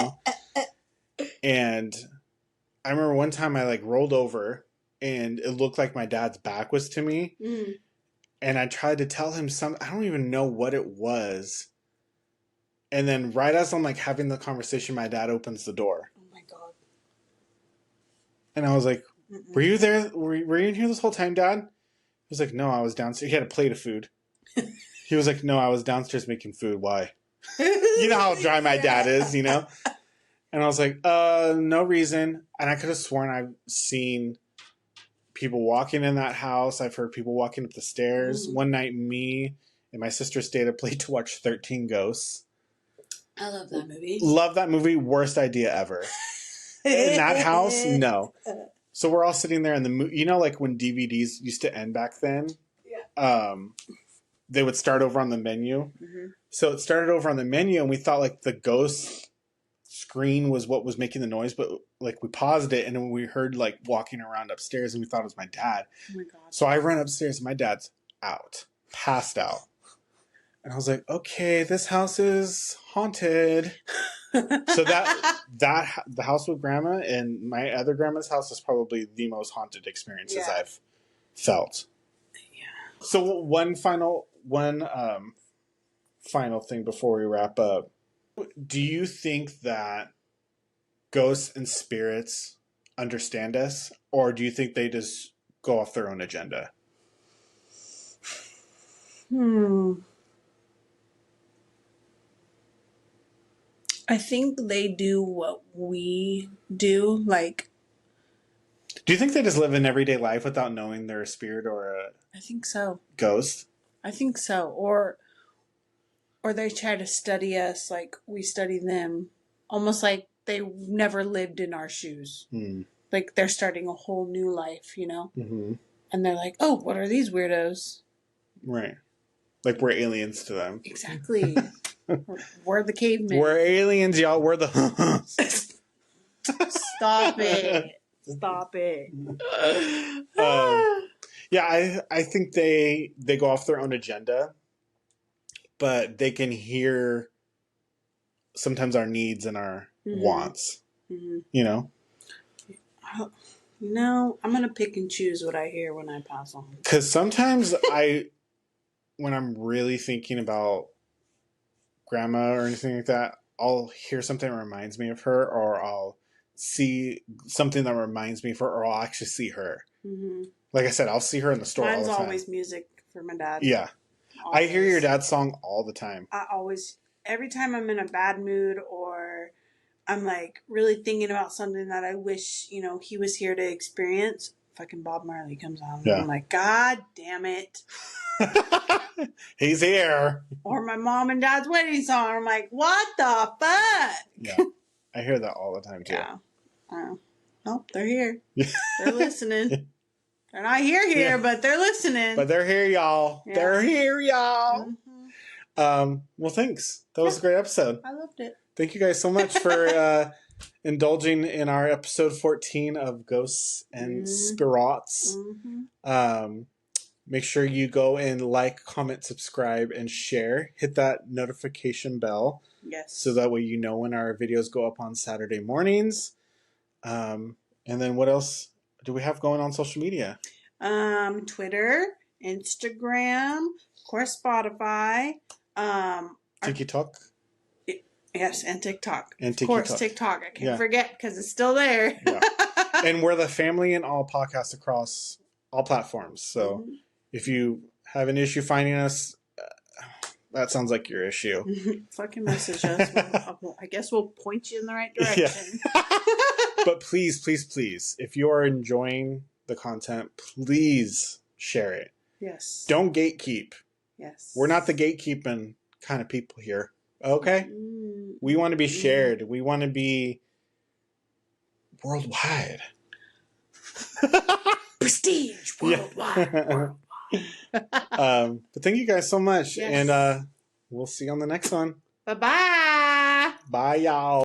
And I remember one time I like rolled over and it looked like my dad's back was to me. Mm. And I tried to tell him I don't even know what it was. And then right as I'm like having the conversation, my dad opens the door. Oh my God. And I was like, "Mm-mm. Were you there? Were you in here this whole time, Dad?" He was like, "No, I was downstairs." He had a plate of food. He was like, "No, I was downstairs making food. Why?" You know how dry my dad is, And I was like, no reason. And I could have sworn I've seen people walking in that house. I've heard people walking up the stairs. Mm-hmm. One night, me and my sister stayed up late to watch 13 Ghosts. I love that movie. Love that movie. Worst idea ever. In that house, no. So we're all sitting there in the like when DVDs used to end back then? Yeah. They would start over on the menu. Mm-hmm. So it started over on the menu, and we thought like the ghost screen was what was making the noise, but like we paused it, and then we heard like walking around upstairs, and we thought it was my dad. Oh my God. So I ran upstairs, and my dad's out. passed out. And I was like, okay, this house is haunted. So the house with grandma and my other grandma's house is probably the most haunted experiences I've felt. Yeah. So one final thing before we wrap up. Do you think that ghosts and spirits understand us, or do you think they just go off their own agenda? I think they do what we do. Like, do you think they just live an everyday life without knowing they're a spirit or a I think so. Ghost? I think so. Or they try to study us like we study them. Almost like they never lived in our shoes. Like they're starting a whole new life, you know? Mm-hmm. And they're like, oh, what are these weirdos? Right. Like we're aliens to them. Exactly. We're the cavemen. We're aliens, y'all. We're the... Stop it. Stop it. Yeah, I think they go off their own agenda, but they can hear sometimes our needs and our wants. Mm-hmm. You know? No, I'm going to pick and choose what I hear when I pass on. Because sometimes when I'm really thinking about grandma or anything like that, I'll hear something that reminds me of her, or I'll see something that reminds me of her, or I'll actually see her. Mm-hmm. Like I said, I'll see her in the store all the time. Mine's always music for my dad. Yeah. Always. I hear your dad's song all the time. Every time I'm in a bad mood or I'm like really thinking about something that I wish, you know, he was here to experience, fucking Bob Marley comes on. Yeah. And I'm like, God damn it. He's here. Or my mom and dad's wedding song. I'm like, what the fuck? Yeah. I hear that all the time too. Yeah. Oh, they're here. They're listening. They're not here, but they're listening. But they're here, y'all. Yeah. They're here, y'all. Mm-hmm. Well, thanks. That was a great episode. I loved it. Thank you guys so much for indulging in our episode 14 of Ghosts and Spirits. Mm-hmm. Make sure you go and like, comment, subscribe, and share. Hit that notification bell. Yes. So that way you know when our videos go up on Saturday mornings. And then what else do we have going on social media? Twitter, Instagram, of course, Spotify. TikTok. Yes, and TikTok. And of course, TikTok. I can't forget because it's still there. Yeah. And we're the family in all podcasts across all platforms. So if you have an issue finding us, that sounds like your issue. Fucking message us. I guess we'll point you in the right direction. Yeah. But please, please, please, if you are enjoying the content, please share it. Yes. Don't gatekeep. Yes. We're not the gatekeeping kind of people here. Okay? We want to be shared. We want to be worldwide. Prestige worldwide. But thank you guys so much. Yes. And we'll see you on the next one. Bye-bye. Bye, y'all.